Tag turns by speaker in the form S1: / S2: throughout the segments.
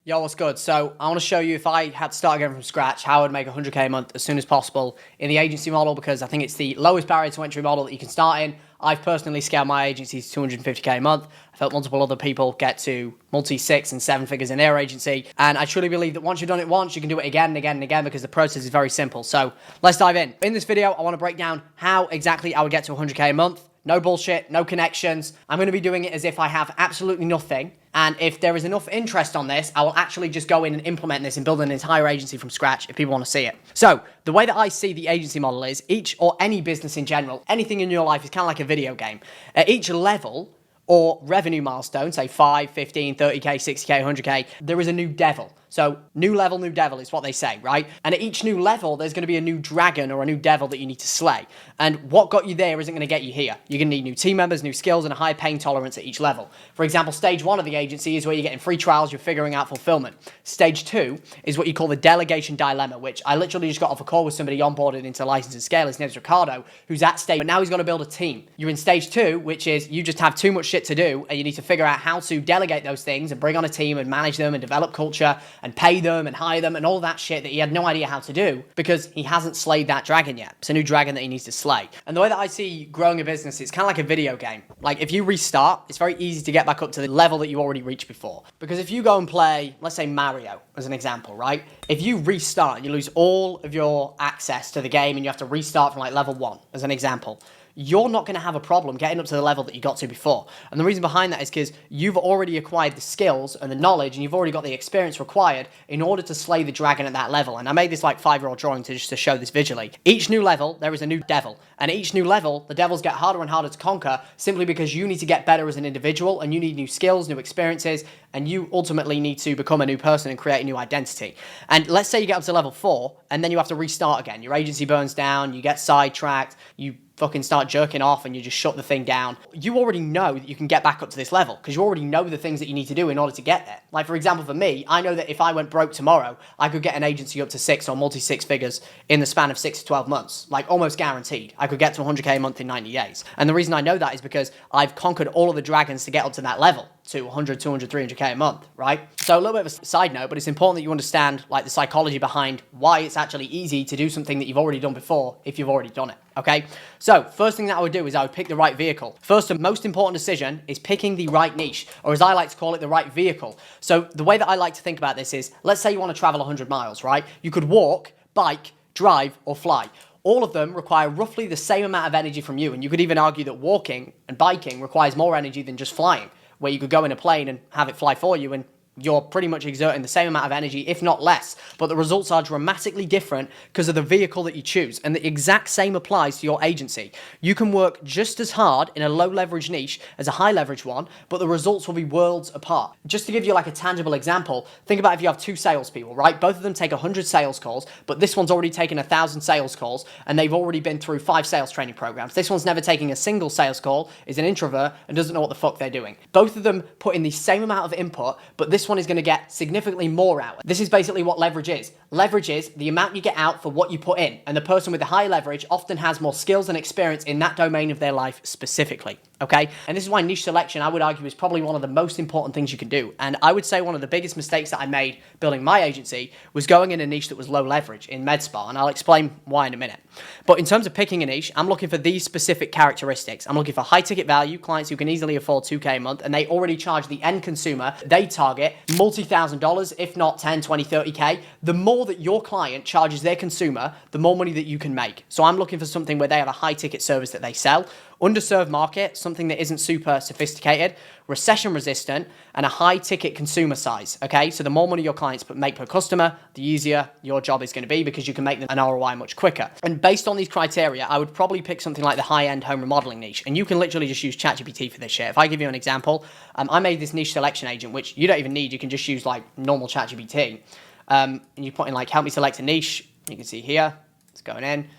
S1: Yo, what's good? So I want to show you if I had to start again from scratch, how I would make 100K a month as soon as possible in the agency model, because I think it's the lowest barrier to entry model that you can start in. I've personally scaled my agency to 250K a month. I've helped multiple other people get to multi-6 and 7 figures in their agency. And I truly believe that once you've done it once, you can do it again and again and again, because the process is very simple. So let's dive in. In this video, I want to break down how exactly I would get to 100K a month. No bullshit, no connections. I'm going to be doing it as if I have absolutely nothing. And if there is enough interest on this, I will actually just go in and implement this and build an entire agency from scratch if people want to see it. So the way that I see the agency model is each, or any business in general, anything in your life is kind of like a video game. At each level or revenue milestone, say 5, 15, 30K, 60K, 100K, there is a new devil. So new level, new devil is what they say, right? And at each new level, there's going to be a new dragon or a new devil that you need to slay. And what got you there isn't going to get you here. You're going to need new team members, new skills, and a high pain tolerance at each level. For example, stage 1 of the agency is where you're getting free trials, you're figuring out fulfillment. Stage 2 is what you call the delegation dilemma, which I literally just got off a call with somebody onboarded into License and Scale. His name's Ricardo, who's at stage, but now he's got to build a team. You're in stage 2, which is you just have too much shit to do, and you need to figure out how to delegate those things and bring on a team and manage them and develop culture and pay them and hire them and all that shit that he had no idea how to do because he hasn't slayed that dragon yet. It's a new dragon that he needs to slay. And the way that I see growing a business, it's kind of like a video game. Like if you restart, it's very easy to get back up to the level that you already reached before. Because if you go and play, let's say Mario as an example, right? If you restart and you lose all of your access to the game and you have to restart from like level 1 as an example, you're not going to have a problem getting up to the level that you got to before. And the reason behind that is because you've already acquired the skills and the knowledge and you've already got the experience required in order to slay the dragon at that level. And I made this like 5-year-old drawing just to show this visually. Each new level, there is a new devil. And at each new level, the devils get harder and harder to conquer simply because you need to get better as an individual and you need new skills, new experiences, and you ultimately need to become a new person and create a new identity. And let's say you get up to level 4 and then you have to restart again. Your agency burns down, you get sidetracked, you fucking start jerking off and you just shut the thing down. You already know that you can get back up to this level because you already know the things that you need to do in order to get there. Like for example, for me, I know that if I went broke tomorrow, I could get an agency up to 6 or multi-6 figures in the span of 6 to 12 months, like almost guaranteed. I could get to 100K a month in 90 days. And the reason I know that is because I've conquered all of the dragons to get up to that level, to 100, 200, 300K a month, right? So a little bit of a side note, but it's important that you understand like the psychology behind why it's actually easy to do something that you've already done before if you've already done it, okay? So first thing that I would do is I would pick the right vehicle. First and most important decision is picking the right niche, or as I like to call it, the right vehicle. So the way that I like to think about this is, let's say you want to travel 100 miles, right? You could walk, bike, drive, or fly. All of them require roughly the same amount of energy from you, and you could even argue that walking and biking requires more energy than just flying, where you could go in a plane and have it fly for you and you're pretty much exerting the same amount of energy, if not less, but the results are dramatically different because of the vehicle that you choose. And the exact same applies to your agency. You can work just as hard in a low leverage niche as a high leverage one, but the results will be worlds apart. Just to give you like a tangible example, think about if you have 2 salespeople, right? Both of them take 100 sales calls, but this one's already taken 1,000 sales calls and they've already been through 5 sales training programs. This one's never taking a single sales call, is an introvert and doesn't know what the fuck they're doing. Both of them put in the same amount of input, but this one is going to get significantly more out. This is basically what leverage is. Leverage is the amount you get out for what you put in, and the person with the high leverage often has more skills and experience in that domain of their life specifically, okay? And this is why niche selection, I would argue, is probably one of the most important things you can do. And I would say one of the biggest mistakes that I made building my agency was going in a niche that was low leverage in med spa, and I'll explain why in a minute. But in terms of picking a niche, I'm looking for these specific characteristics. I'm looking for high ticket value, clients who can easily afford 2K a month, and they already charge the end consumer, they target multi-$1,000, if not 10, 20, 30K. The more that your client charges their consumer, the more money that you can make. So I'm looking for something where they have a high ticket service that they sell. Underserved market, something that isn't super sophisticated, recession resistant, and a high ticket consumer size, okay? So the more money your clients make per customer, the easier your job is going to be because you can make them an ROI much quicker. And based on these criteria, I would probably pick something like the high-end home remodeling niche. And you can literally just use ChatGPT for this shit. If I give you an example, I made this niche selection agent, which you don't even need. You can just use like normal ChatGPT. And you put in like, help me select a niche. You can see here, it's going in.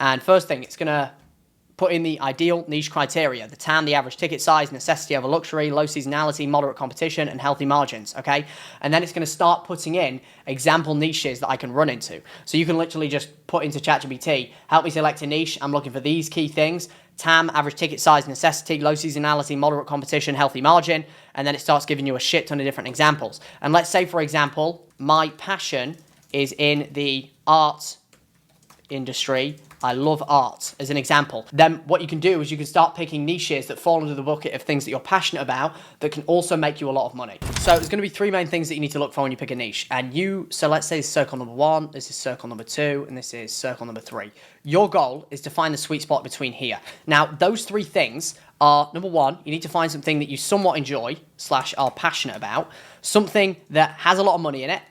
S1: And first thing, it's going to put in the ideal niche criteria, the TAM, the average ticket size, necessity over luxury, low seasonality, moderate competition, and healthy margins, okay? And then it's going to start putting in example niches that I can run into. So you can literally just put into ChatGPT, help me select a niche, I'm looking for these key things, TAM, average ticket size, necessity, low seasonality, moderate competition, healthy margin, and then it starts giving you a shit ton of different examples. And let's say, for example, my passion is in the art industry. I love art, as an example. Then what you can do is you can start picking niches that fall under the bucket of things that you're passionate about that can also make you a lot of money. So there's going to be three main things that you need to look for when you pick a niche. So let's say this is circle number 1, this is circle number 2, and this is circle number 3. Your goal is to find the sweet spot between here. Now, those three things are, number 1, you need to find something that you somewhat enjoy / are passionate about, something that has a lot of money in it,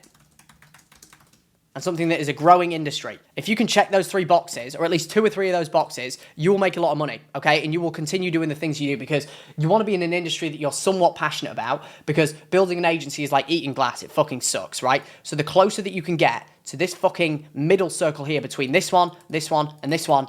S1: and something that is a growing industry. If you can check those 3 boxes, or at least 2 or 3 of those boxes, you will make a lot of money, okay? And you will continue doing the things you do because you want to be in an industry that you're somewhat passionate about, because building an agency is like eating glass. It fucking sucks, right? So the closer that you can get to this fucking middle circle here between this one, and this one,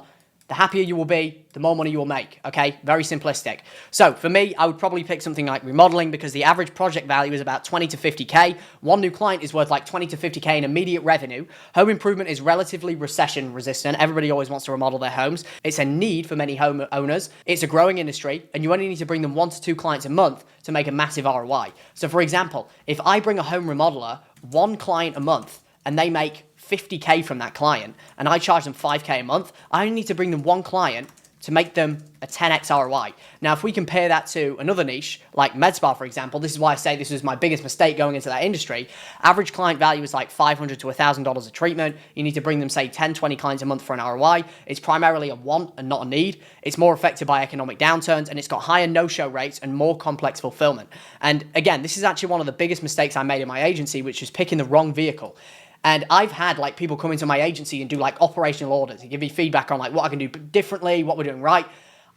S1: the happier you will be, the more money you will make, okay? Very simplistic. So for me, I would probably pick something like remodeling because the average project value is about 20 to 50K. One new client is worth like 20 to 50K in immediate revenue. Home improvement is relatively recession resistant. Everybody always wants to remodel their homes. It's a need for many home owners. It's a growing industry, and you only need to bring them 1 to 2 clients a month to make a massive ROI. So for example, if I bring a home remodeler 1 client a month and they make 50K from that client, and I charge them 5K a month, I only need to bring them 1 client to make them a 10x ROI. Now, if we compare that to another niche, like med spa, for example, this is why I say this was my biggest mistake going into that industry. Average client value is like $500 to $1,000 a treatment. You need to bring them, say, 10, 20 clients a month for an ROI. It's primarily a want and not a need. It's more affected by economic downturns, and it's got higher no-show rates and more complex fulfillment. And again, this is actually one of the biggest mistakes I made in my agency, which is picking the wrong vehicle. And I've had like people come into my agency and do like operational audits and give me feedback on like what I can do differently, what we're doing right.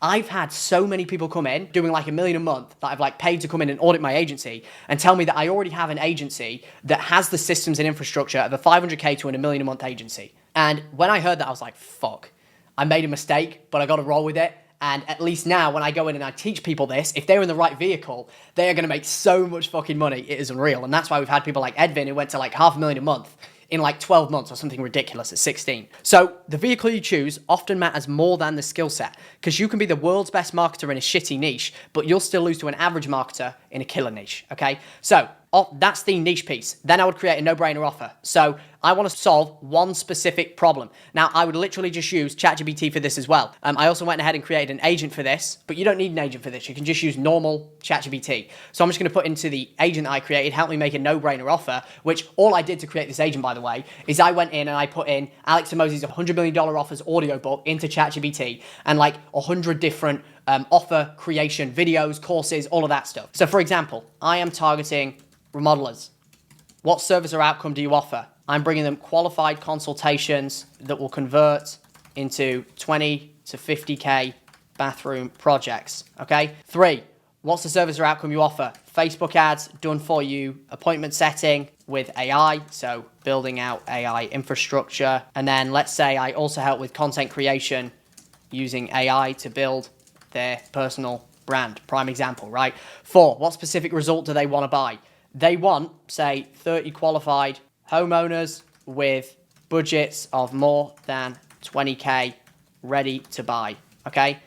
S1: I've had so many people come in doing like $1 million a month that I've like paid to come in and audit my agency and tell me that I already have an agency that has the systems and infrastructure of a 500K to $1 million a month agency. And when I heard that, I was like, fuck, I made a mistake, but I got to roll with it. And at least now when I go in and I teach people this, if they're in the right vehicle, they are going to make so much fucking money. It is unreal. And that's why we've had people like Edvin who went to like $500,000 a month in like 12 months or something ridiculous at 16. So the vehicle you choose often matters more than the skill set, because you can be the world's best marketer in a shitty niche, but you'll still lose to an average marketer in a killer niche, okay? So that's the niche piece. Then I would create a no-brainer offer. So I want to solve one specific problem. Now, I would literally just use ChatGPT for this as well. I also went ahead and created an agent for this, but you don't need an agent for this. You can just use normal ChatGPT. So I'm just going to put into the agent that I created, help me make a no-brainer offer, which all I did to create this agent, by the way, is I went in and I put in Alex Hormozi's $100 million offers audiobook into ChatGPT and like 100 different offer creation videos, courses, all of that stuff. So for example, I am targeting remodelers. What service or outcome do you offer? I'm bringing them qualified consultations that will convert into 20 to 50K bathroom projects, okay? 3, what's the service or outcome you offer? Facebook ads, done for you, appointment setting with AI, so building out AI infrastructure. And then let's say I also help with content creation using AI to build their personal brand. Prime example, right? 4, what specific result do they want to buy? They want, say, 30 qualified homeowners with budgets of more than 20K ready to buy, okay?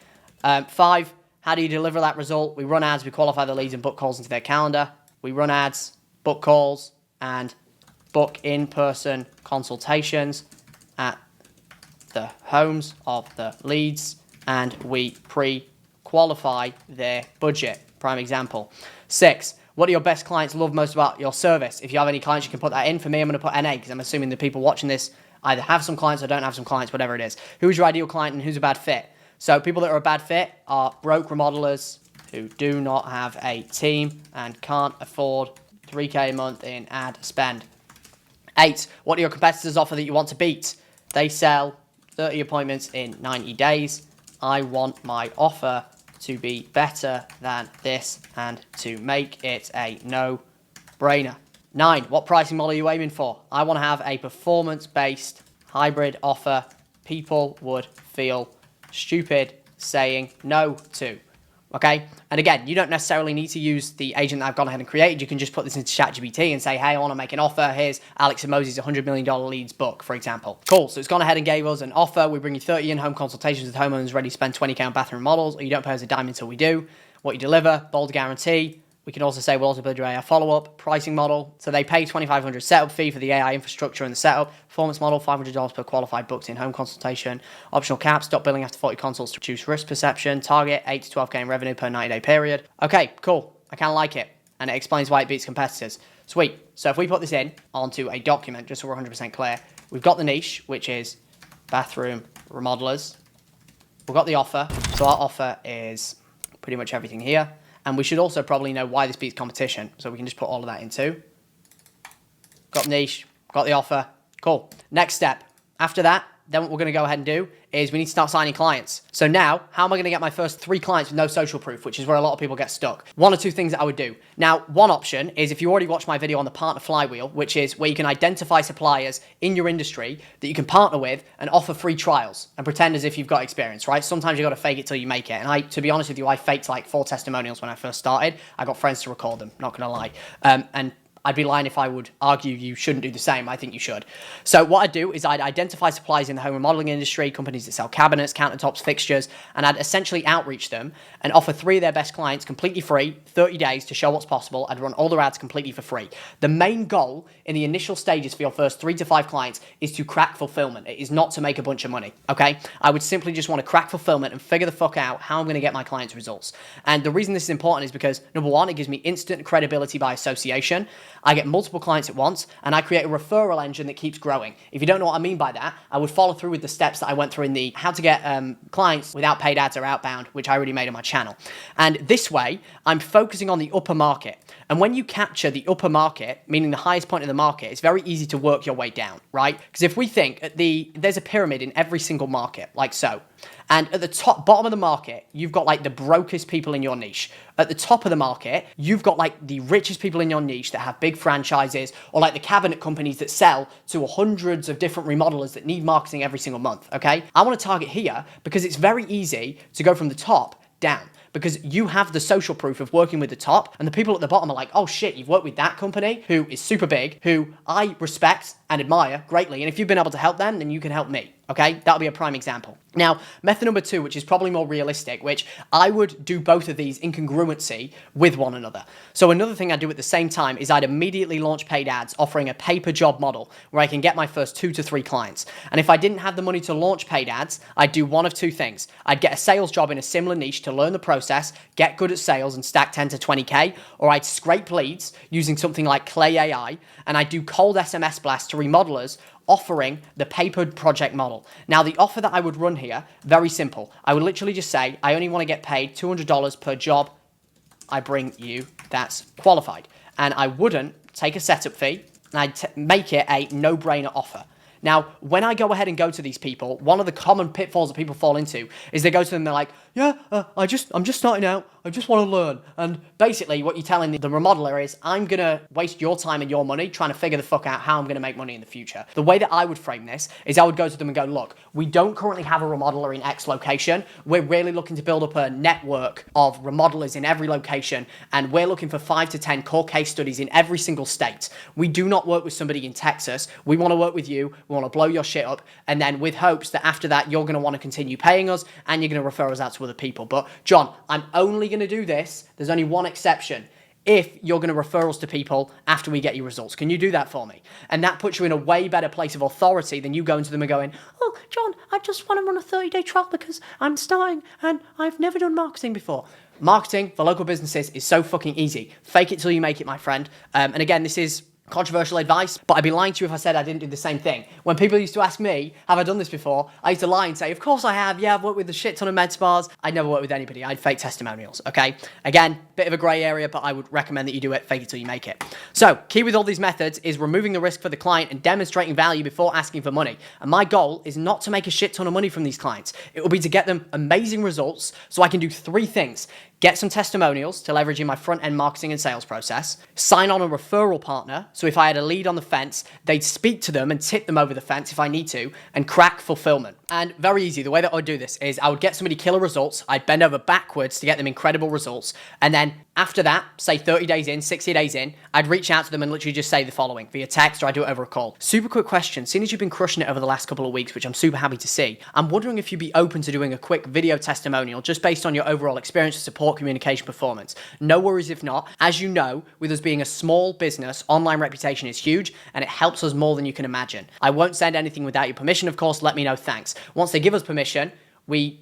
S1: 5, how do you deliver that result? We run ads, we qualify the leads and book calls into their calendar. We run ads, book calls, and book in-person consultations at the homes of the leads, and we pre-qualify their budget. Prime example. 6, what do your best clients love most about your service? If you have any clients, you can put that in. For me, I'm going to put NA because I'm assuming the people watching this either have some clients or don't have some clients, whatever it is. Who's your ideal client and who's a bad fit? So people that are a bad fit are broke remodelers who do not have a team and can't afford 3K a month in ad spend. 8, what do your competitors offer that you want to beat? They sell 30 appointments in 90 days. I want my offer to be better than this and to make it a no-brainer. 9, what pricing model are you aiming for? I want to have a performance-based hybrid offer. People would feel stupid saying no to. Okay, and again, you don't necessarily need to use the agent that I've gone ahead and created. You can just put this into ChatGPT and say, hey, I want to make an offer. Here's Alex Hormozi's $100 million leads book, for example. Cool, so it's gone ahead and gave us an offer. We bring you 30 in-home consultations with homeowners ready to spend 20K on bathroom models, or you don't pay us a dime until we do. What you deliver, bold guarantee. We can also say we'll also build your AI follow-up, pricing model. So they pay $2,500 setup fee for the AI infrastructure and the setup. Performance model, $500 per qualified booked in-home consultation. Optional cap, stop billing after 40 consults to reduce risk perception. Target, 8 to 12K in revenue per 90-day period. Okay, cool. I kind of like it. And it explains why it beats competitors. Sweet. So if we put this in onto a document, just so we're 100% clear, we've got the niche, which is bathroom remodelers. We've got the offer. So our offer is pretty much everything here. And we should also probably know why this beats competition. So we can just put all of that in too. Got the niche, got the offer. Cool. Next step. After that, then what we're going to go ahead and do is we need to start signing clients. So now, how am I going to get my first 3 clients with no social proof, which is where a lot of people get stuck? 1 or 2 things that I would do. Now, one option is if you already watched my video on the partner flywheel, which is where you can identify suppliers in your industry that you can partner with and offer free trials and pretend as if you've got experience, right? Sometimes you got to fake it till you make it. And to be honest with you, I faked like 4 testimonials when I first started. I got friends to record them, not going to lie. And I'd be lying if I would argue you shouldn't do the same. I think you should. So what I'd do is I'd identify suppliers in the home remodeling industry, companies that sell cabinets, countertops, fixtures, and I'd essentially outreach them and offer 3 of their best clients completely free, 30 days to show what's possible. I'd run all their ads completely for free. The main goal in the initial stages for your first 3 to 5 clients is to crack fulfillment. It is not to make a bunch of money, okay? I would simply just want to crack fulfillment and figure the fuck out how I'm going to get my clients results. And the reason this is important is because, number 1, it gives me instant credibility by association. I get multiple clients at once, and I create a referral engine that keeps growing. If you don't know what I mean by that, I would follow through with the steps that I went through in the how to get clients without paid ads or outbound, which I already made on my channel. And this way, I'm focusing on the upper market. And when you capture the upper market, meaning the highest point of the market, it's very easy to work your way down, right? Because if we think there's a pyramid in every single market, like so. And at the bottom of the market, you've got like the brokest people in your niche. At the top of the market, you've got like the richest people in your niche that have big franchises, or like the cabinet companies that sell to hundreds of different remodelers that need marketing every single month, okay? I want to target here because it's very easy to go from the top down, because you have the social proof of working with the top, and the people at the bottom are like, oh shit, you've worked with that company who is super big, who I respect and admire greatly, and if you've been able to help them, then you can help me, okay? That'll be a prime example. Now, method number 2, which is probably more realistic, which I would do both of these in congruency with one another. So another thing I do at the same time is I'd immediately launch paid ads offering a pay-per-job model where I can get my first 2 to 3 clients. And if I didn't have the money to launch paid ads, I'd do one of 2 things. I'd get a sales job in a similar niche to learn the process, get good at sales, and stack 10 to 20K, or I'd scrape leads using something like Clay AI, and I'd do cold SMS blasts to remodelers offering the papered project model. Now, the offer that I would run here, very simple. I would literally just say, I only want to get paid $200 per job I bring you that's qualified. And I wouldn't take a setup fee, and I'd make it a no-brainer offer. Now, when I go ahead and go to these people, one of the common pitfalls that people fall into is they go to them, they're like, yeah, I'm just starting out. I just want to learn. And basically what you're telling the remodeler is, I'm going to waste your time and your money trying to figure the fuck out how I'm going to make money in the future. The way that I would frame this is I would go to them and go, look, we don't currently have a remodeler in X location. We're really looking to build up a network of remodelers in every location. And we're looking for 5 to 10 core case studies in every single state. We do not work with somebody in Texas. We want to work with you. We want to blow your shit up. And then with hopes that after that, you're going to want to continue paying us and you're going to refer us out to other people. But John, I'm only going to do this. There's only one exception. If you're going to refer us to people after we get your results. Can you do that for me? And that puts you in a way better place of authority than you going to them and going, oh, John, I just want to run a 30-day trial because I'm starting and I've never done marketing before. Marketing for local businesses is so fucking easy. Fake it till you make it, my friend. And again, this is controversial advice, but I'd be lying to you if I said I didn't do the same thing. When people used to ask me, have I done this before? I used to lie and say, of course I have. Yeah, I've worked with a shit ton of med spas. I'd never worked with anybody. I'd fake testimonials, okay? Again, bit of a gray area, but I would recommend that you do it, fake it till you make it. So, key with all these methods is removing the risk for the client and demonstrating value before asking for money. And my goal is not to make a shit ton of money from these clients. It will be to get them amazing results so I can do 3 things. get some testimonials to leverage in my front-end marketing and sales process, sign on a referral partner, so if I had a lead on the fence, they'd speak to them and tip them over the fence if I need to, and crack fulfillment. And very easy, the way that I would do this is I would get somebody killer results, I'd bend over backwards to get them incredible results, and then after that, say 30 days in, 60 days in, I'd reach out to them and literally just say the following via text, or I'd do it over a call. Super quick question, seeing as you've been crushing it over the last couple of weeks, which I'm super happy to see, I'm wondering if you'd be open to doing a quick video testimonial just based on your overall experience with support, communication, performance. No worries if not. As you know, with us being a small business, online reputation is huge and it helps us more than you can imagine. I won't send anything without your permission, of course, let me know, thanks. Once they give us permission, we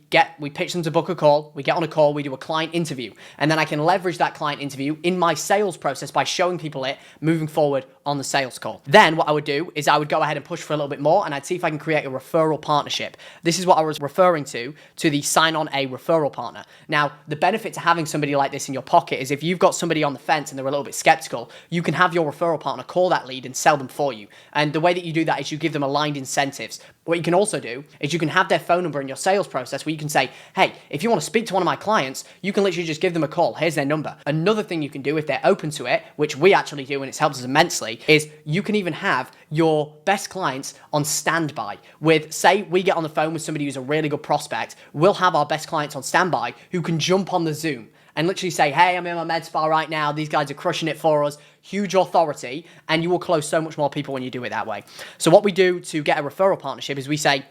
S1: pitch them to book a call, we get on a call, we do a client interview, and then I can leverage that client interview in my sales process by showing people it moving forward on the sales call. Then what I would do is I would go ahead and push for a little bit more, and I'd see if I can create a referral partnership. This is what I was referring to the sign on a referral partner. Now, the benefit to having somebody like this in your pocket is if you've got somebody on the fence and they're a little bit skeptical, you can have your referral partner call that lead and sell them for you. And the way that you do that is you give them aligned incentives. What you can also do is you can have their phone number in your sales process where you can say, hey, if you want to speak to one of my clients, you can literally just give them a call. Here's their number. Another thing you can do if they're open to it, which we actually do and it's helped us immensely, is you can even have your best clients on standby. With, say, we get on the phone with somebody who's a really good prospect, we'll have our best clients on standby who can jump on the Zoom and literally say, hey, I'm in my med spa right now. These guys are crushing it for us. Huge authority, and you will close so much more people when you do it that way. So what we do to get a referral partnership is we say,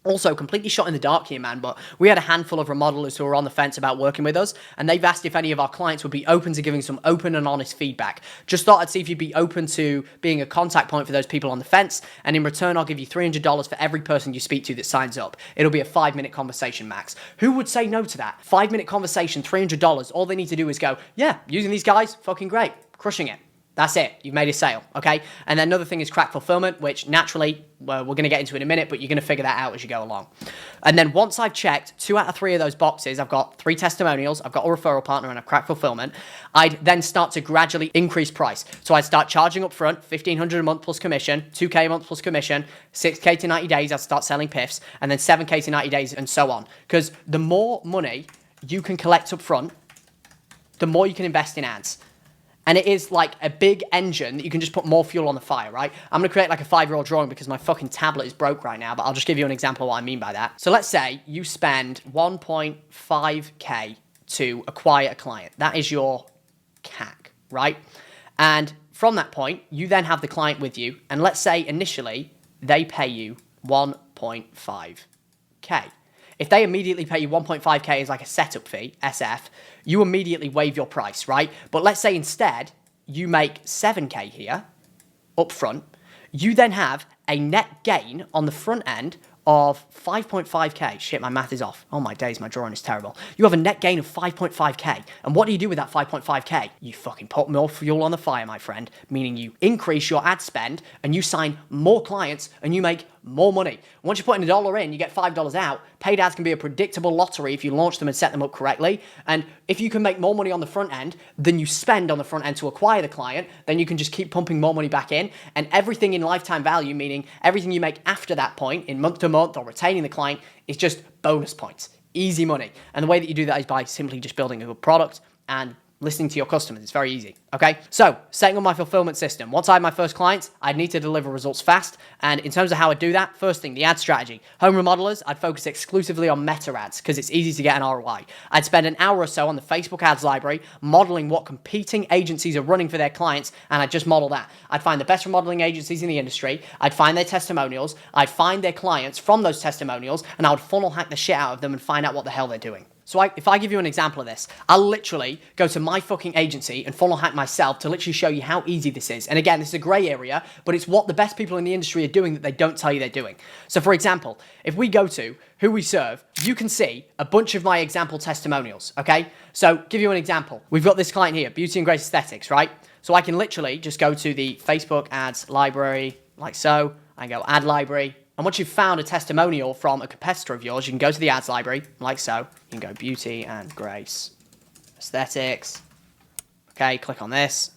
S1: also completely shot in the dark here, man, but we had a handful of remodelers who were on the fence about working with us, and they've asked if any of our clients would be open to giving some open and honest feedback. Just thought I'd see if you'd be open to being a contact point for those people on the fence, and in return, I'll give you $300 for every person you speak to that signs up. It'll be a 5-minute conversation max. Who would say no to that? 5-minute conversation, $300. All they need to do is go, yeah, using these guys, fucking great, crushing it. That's it. You've made a sale, okay? And then another thing is crack fulfillment, which naturally, we're going to get into in a minute, but you're going to figure that out as you go along. And then once I've checked 2 out of 3 of those boxes, I've got 3 testimonials, I've got a referral partner, and I've cracked fulfillment, I'd then start to gradually increase price. So I'd start charging up front, $1,500 a month plus commission, $2K a month plus commission, $6K to 90 days, I'd start selling PIFs, and then $7K to 90 days, and so on. Because the more money you can collect up front, the more you can invest in ads. And it is like a big engine that you can just put more fuel on the fire, right? I'm going to create like a 5-year-old drawing because my fucking tablet is broke right now, but I'll just give you an example of what I mean by that. So let's say you spend 1.5K to acquire a client. That is your CAC, right? And from that point, you then have the client with you. And let's say initially they pay you 1.5K. If they immediately pay you 1.5K as like a setup fee, SF, you immediately waive your price, right? But let's say instead you make 7K here up front, you then have a net gain on the front end of 5.5K. Shit, my math is off. Oh my days, my drawing is terrible. You have a net gain of 5.5K. And what do you do with that 5.5K? You fucking put more fuel on the fire, my friend, meaning you increase your ad spend and you sign more clients and you make more money. Once you're putting $1 in, you get $5 out. Paid ads can be a predictable lottery if you launch them and set them up correctly. And if you can make more money on the front end than you spend on the front end to acquire the client, then you can just keep pumping more money back in. And everything in lifetime value, meaning everything you make after that point in month to month or retaining the client, is just bonus points. Easy money. And the way that you do that is by simply just building a good product and listening to your customers. It's very easy, okay? So, setting up my fulfillment system. Once I had my first clients, I'd need to deliver results fast. And in terms of how I do that, first thing, the ad strategy. Home remodelers, I'd focus exclusively on meta ads because it's easy to get an ROI. I'd spend an hour or so on the Facebook ads library modeling what competing agencies are running for their clients, and I'd just model that. I'd find the best remodeling agencies in the industry, I'd find their testimonials, I'd find their clients from those testimonials, and I would funnel hack the shit out of them and find out what the hell they're doing. So if I give you an example of this, I'll literally go to my fucking agency and funnel hack myself to literally show you how easy this is. And again, this is a gray area, but it's what the best people in the industry are doing that they don't tell you they're doing. So for example, if we go to who we serve, you can see a bunch of my example testimonials, okay? So give you an example. We've got this client here, Beauty and Grace Aesthetics, right? So I can literally just go to the Facebook ads library like so. I go ad library. And once you've found a testimonial from a competitor of yours, you can go to the ads library, like so. You can go Beauty and Grace Aesthetics. Okay, click on this.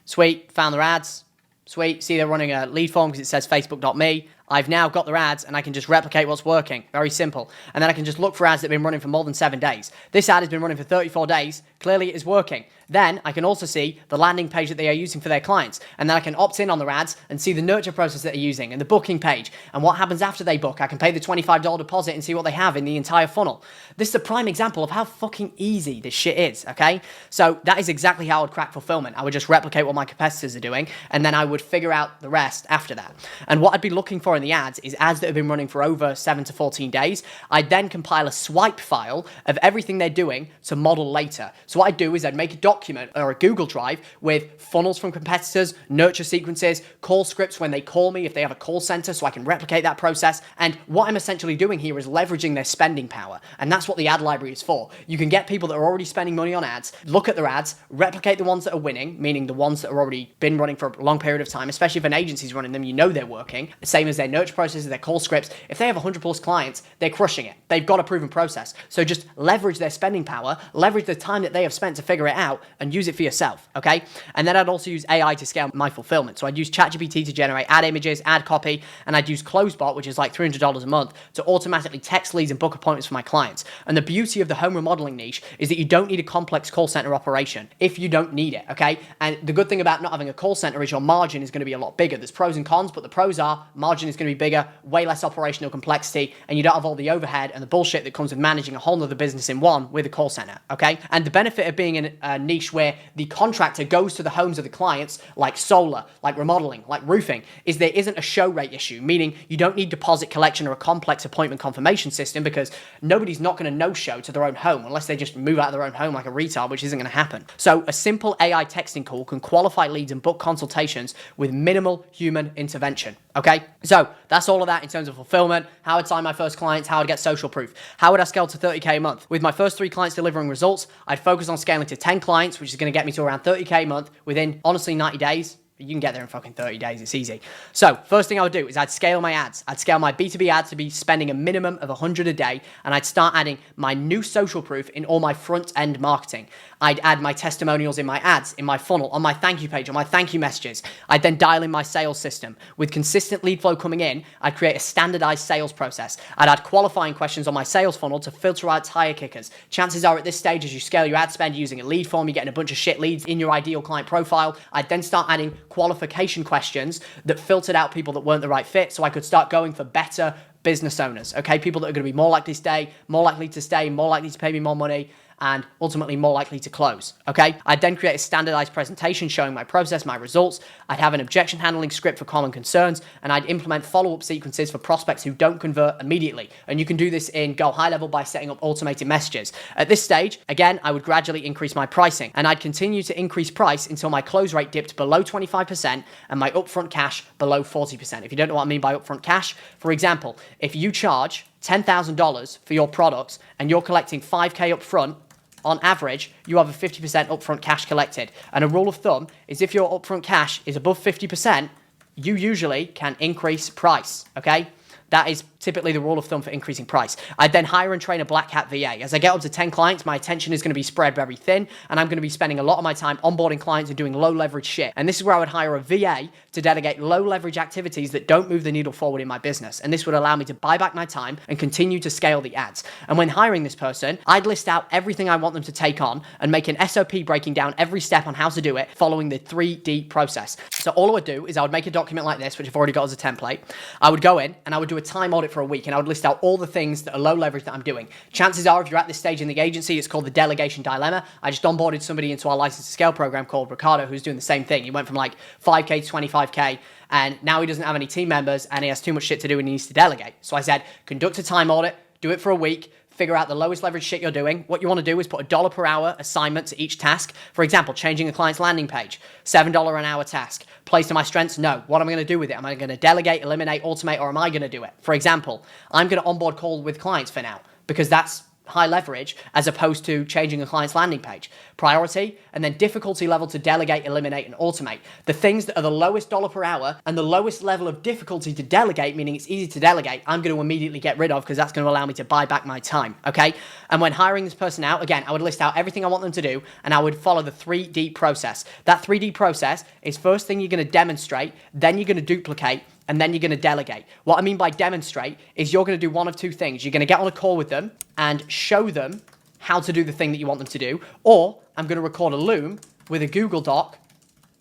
S1: Sweet, found their ads. Sweet, see they're running a lead form because it says facebook.me. I've now got their ads and I can just replicate what's working. Very simple. And then I can just look for ads that have been running for more than 7 days. This ad has been running for 34 days. Clearly it is working. Then I can also see the landing page that they are using for their clients. And then I can opt in on their ads and see the nurture process that they're using and the booking page and what happens after they book. I can pay the $25 deposit and see what they have in the entire funnel. This is a prime example of how fucking easy this shit is, okay? So that is exactly how I would crack fulfillment. I would just replicate what my competitors are doing, and then I would figure out the rest after that. And what I'd be looking for in the ads is ads that have been running for over 7 to 14 days. I'd then compile a swipe file of everything they're doing to model later. So what I'd do is I'd make a document or a Google Drive with funnels from competitors, nurture sequences, call scripts when they call me if they have a call center, so I can replicate that process. And what I'm essentially doing here is leveraging their spending power. And that's what the ad library is for. You can get people that are already spending money on ads, look at their ads, replicate the ones that are winning, meaning the ones that are already been running for a long period of time, especially if an agency's running them, you know they're working. Same as their nurture processes, their call scripts. If they have 100 plus clients, they're crushing it. They've got a proven process. So just leverage their spending power, leverage the time that they have spent to figure it out, and use it for yourself, okay? And then I'd also use AI to scale my fulfillment. So I'd use ChatGPT to generate ad images, ad copy, and I'd use Closebot, which is like $300 a month, to automatically text leads and book appointments for my clients. And the beauty of the home remodeling niche is that you don't need a complex call center operation if you don't need it, okay? And the good thing about not having a call center is your margin is going to be a lot bigger. There's pros and cons, but the pros are margin is going to be bigger, way less operational complexity, and you don't have all the overhead and the bullshit that comes with managing a whole nother business in one with a call center, okay? And the benefit of being in a niche where the contractor goes to the homes of the clients, like solar, like remodeling, like roofing, is there isn't a show rate issue, meaning you don't need deposit collection or a complex appointment confirmation system because nobody's not going to no-show to their own home unless they just move out of their own home like a retard, which isn't going to happen. So a simple AI texting call can qualify leads and book consultations with minimal human intervention, okay? So that's all of that in terms of fulfillment, how I'd sign my first clients, how I'd get social proof. How would I scale to 30K a month? With my first 3 clients delivering results, I'd focus on scaling to 10 clients, which is going to get me to around 30K a month within, honestly, 90 days. You can get there in fucking 30 days. It's easy. So first thing I would do is I'd scale my ads. I'd scale my B2B ads to be spending a minimum of 100 a day. And I'd start adding my new social proof in all my front end marketing. I'd add my testimonials in my ads, in my funnel, on my thank you page, on my thank you messages. I'd then dial in my sales system. With consistent lead flow coming in, I'd create a standardized sales process. I'd add qualifying questions on my sales funnel to filter out tire kickers. Chances are at this stage, as you scale your ad spend using a lead form, you're getting a bunch of shit leads in your ideal client profile. I'd then start adding qualification questions that filtered out people that weren't the right fit, so I could start going for better business owners, okay? People that are going to be more likely to stay, more likely to pay me more money, and ultimately more likely to close, okay? I'd then create a standardized presentation showing my process, my results. I'd have an objection handling script for common concerns, and I'd implement follow-up sequences for prospects who don't convert immediately. And you can do this in Go High Level by setting up automated messages. At this stage, again, I would gradually increase my pricing, and I'd continue to increase price until my close rate dipped below 25% and my upfront cash below 40%. If you don't know what I mean by upfront cash, for example, if you charge $10,000 for your products and you're collecting 5K upfront, on average, you have a 50% upfront cash collected. And a rule of thumb is if your upfront cash is above 50%, you usually can increase price, okay? That is typically the rule of thumb for increasing price. I'd then hire and train a black hat VA. As I get up to 10 clients, my attention is going to be spread very thin, and I'm going to be spending a lot of my time onboarding clients and doing low leverage shit. And this is where I would hire a VA to delegate low leverage activities that don't move the needle forward in my business. And this would allow me to buy back my time and continue to scale the ads. And when hiring this person, I'd list out everything I want them to take on and make an SOP breaking down every step on how to do it following the 3D process. So all I would do is I would make a document like this, which I've already got as a template. I would go in and I would do a time audit for a week, and I would list out all the things that are low leverage that I'm doing. Chances are, if you're at this stage in the agency, it's called the delegation dilemma. I just onboarded somebody into our license to scale program called Ricardo, who's doing the same thing. He went from like 5K to 25K, and now he doesn't have any team members and he has too much shit to do and he needs to delegate. So I said, conduct a time audit, do it for a week, figure out the lowest leverage shit you're doing. What you want to do is put $1 per hour assignment to each task. For example, changing a client's landing page, $7 an hour task. Plays to my strengths? No. What am I going to do with it? Am I going to delegate, eliminate, automate, or am I going to do it? For example, I'm going to onboard call with clients for now because that's high leverage as opposed to changing a client's landing page. Priority, and then difficulty level to delegate, eliminate, and automate. The things that are the lowest dollar per hour and the lowest level of difficulty to delegate, meaning it's easy to delegate, I'm going to immediately get rid of because that's going to allow me to buy back my time, okay? And when hiring this person out, again, I would list out everything I want them to do and I would follow the 3D process. That 3D process is first thing you're going to demonstrate, then you're going to duplicate, and then you're going to delegate. What I mean by demonstrate is you're going to do one of two things. You're going to get on a call with them and show them how to do the thing that you want them to do, or I'm going to record a Loom with a Google Doc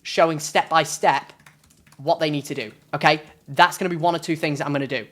S1: showing step by step what they need to do, okay? That's going to be one or two things that I'm going to do.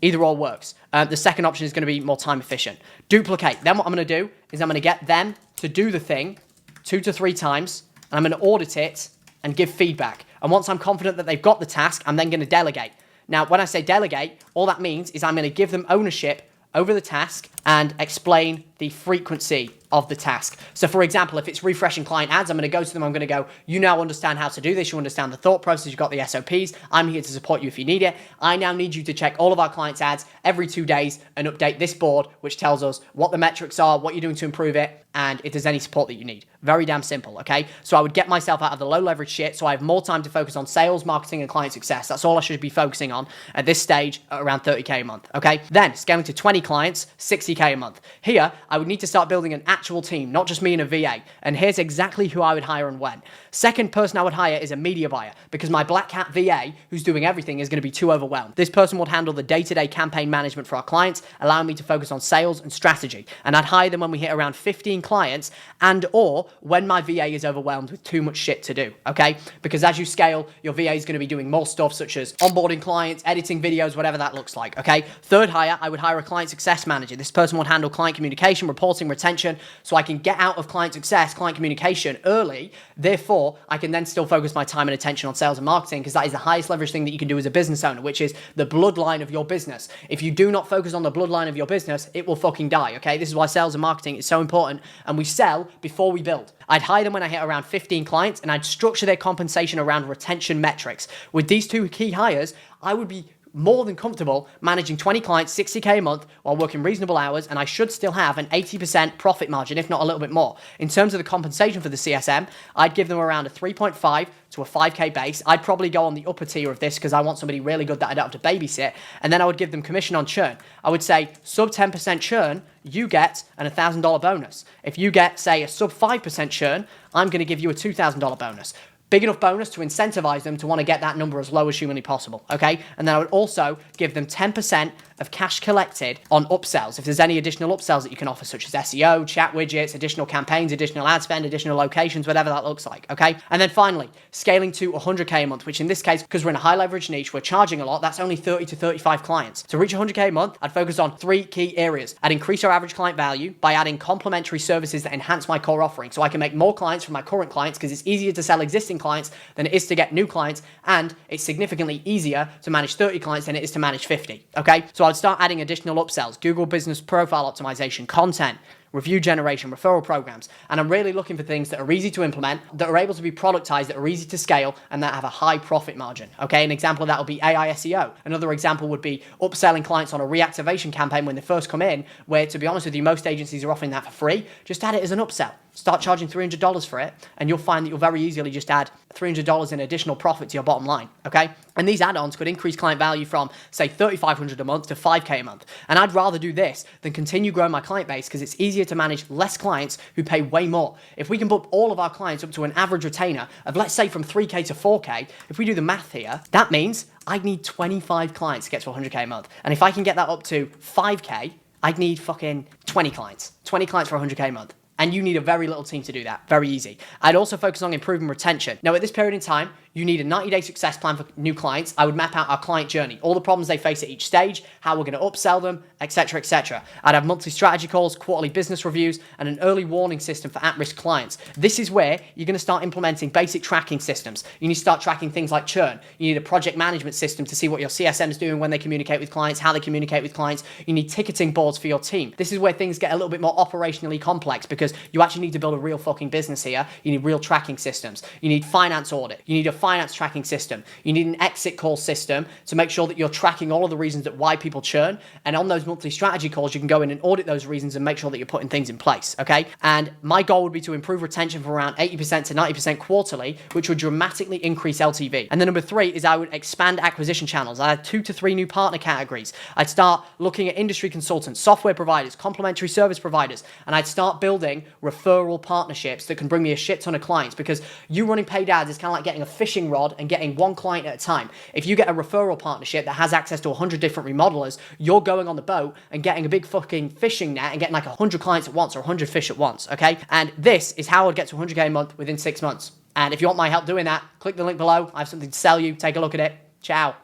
S1: Either or works. The second option is going to be more time efficient. Duplicate. Then what I'm going to do is I'm going to get them to do the thing 2 to 3 times, and I'm going to audit it and give feedback. And once I'm confident that they've got the task, I'm then going to delegate. Now, when I say delegate, all that means is I'm going to give them ownership over the task and explain the frequency of the task. So for example, if it's refreshing client ads, I'm going to go to them, I'm going to go, you now understand how to do this, you understand the thought process, you've got the SOPs, I'm here to support you if you need it. I now need you to check all of our clients' ads every 2 days and update this board, which tells us what the metrics are, what you're doing to improve it, and if there's any support that you need. Very damn simple, okay? So I would get myself out of the low leverage shit so I have more time to focus on sales, marketing, and client success. That's all I should be focusing on at this stage at around 30K a month, okay? Then scaling to 20 clients, 60K a month. Here, I would need to start building an actual team, not just me and a VA. And here's exactly who I would hire and when. Second person I would hire is a media buyer, because my black hat VA, who's doing everything, is going to be too overwhelmed. This person would handle the day-to-day campaign management for our clients, allowing me to focus on sales and strategy. And I'd hire them when we hit around 15 clients and or when my VA is overwhelmed with too much shit to do, okay? Because as you scale, your VA is going to be doing more stuff such as onboarding clients, editing videos, whatever that looks like, okay? Third hire, I would hire a client success manager. This person would handle client communication, reporting, retention, so I can get out of client success, client communication early. Therefore, I can then still focus my time and attention on sales and marketing, because that is the highest leverage thing that you can do as a business owner, which is the bloodline of your business. If you do not focus on the bloodline of your business, it will fucking die, okay? This is why sales and marketing is so important, and we sell before we build. I'd hire them when I hit around 15 clients, and I'd structure their compensation around retention metrics. With these two key hires, I would be more than comfortable managing 20 clients, 60K a month while working reasonable hours, and I should still have an 80% profit margin, if not a little bit more. In terms of the compensation for the CSM, I'd give them around a 3.5 to a 5K base. I'd probably go on the upper tier of this because I want somebody really good that I don't have to babysit, and then I would give them commission on churn. I would say sub 10% churn, you get an $1,000 bonus. If you get, say, a sub 5% churn, I'm going to give you a $2,000 bonus. Big enough bonus to incentivize them to want to get that number as low as humanly possible, okay? And then I would also give them 10% of cash collected on upsells. If there's any additional upsells that you can offer, such as SEO, chat widgets, additional campaigns, additional ad spend, additional locations, whatever that looks like, okay? And then finally, scaling to 100K a month, which in this case, because we're in a high leverage niche, we're charging a lot, that's only 30 to 35 clients. To reach 100K a month, I'd focus on 3 key areas. I'd increase our average client value by adding complementary services that enhance my core offering, so I can make more clients from my current clients, because it's easier to sell existing clients than it is to get new clients, and it's significantly easier to manage 30 clients than it is to manage 50, okay? So I'd start adding additional upsells, Google Business Profile Optimization, content, review generation, referral programs, and I'm really looking for things that are easy to implement, that are able to be productized, that are easy to scale, and that have a high profit margin, okay? An example of that would be AI SEO. Another example would be upselling clients on a reactivation campaign when they first come in, where, to be honest with you, most agencies are offering that for free. Just add it as an upsell. Start charging $300 for it, and you'll find that you'll very easily just add $300 in additional profit to your bottom line, okay? And these add-ons could increase client value from, say, $3,500 a month to $5K a month. And I'd rather do this than continue growing my client base, because it's easier to manage less clients who pay way more. If we can put all of our clients up to an average retainer of, let's say, from 3K to 4K, if we do the math here, that means I'd need 25 clients to get to 100K a month. And if I can get that up to 5K, I'd need fucking 20 clients. 20 clients for 100K a month. And you need a very little team to do that. Very easy. I'd also focus on improving retention. Now, at this period in time, you need a 90-day success plan for new clients. I would map out our client journey, all the problems they face at each stage, how we're going to upsell them, etc., etc. I'd have monthly strategy calls, quarterly business reviews, and an early warning system for at-risk clients. This is where you're going to start implementing basic tracking systems. You need to start tracking things like churn. You need a project management system to see what your CSM is doing when they communicate with clients, how they communicate with clients. You need ticketing boards for your team. This is where things get a little bit more operationally complex, because you actually need to build a real fucking business here. You need real tracking systems. You need finance audit. You need a finance tracking system. You need an exit call system to make sure that you're tracking all of the reasons that why people churn. And on those monthly strategy calls, you can go in and audit those reasons and make sure that you're putting things in place, okay? And my goal would be to improve retention from around 80% to 90% quarterly, which would dramatically increase LTV. And then number 3 is I would expand acquisition channels. I had 2 to 3 new partner categories. I'd start looking at industry consultants, software providers, complementary service providers, and I'd start building referral partnerships that can bring me a shit ton of clients, because you running paid ads is kind of like getting a fishing rod and getting one client at a time. If you get a referral partnership that has access to 100 different remodelers, you're going on the boat and getting a big fucking fishing net and getting like 100 clients at once or 100 fish at once, okay? And this is how I'd get to 100K a month within 6 months. And if you want my help doing that, click the link below. I have something to sell you. Take a look at it. Ciao.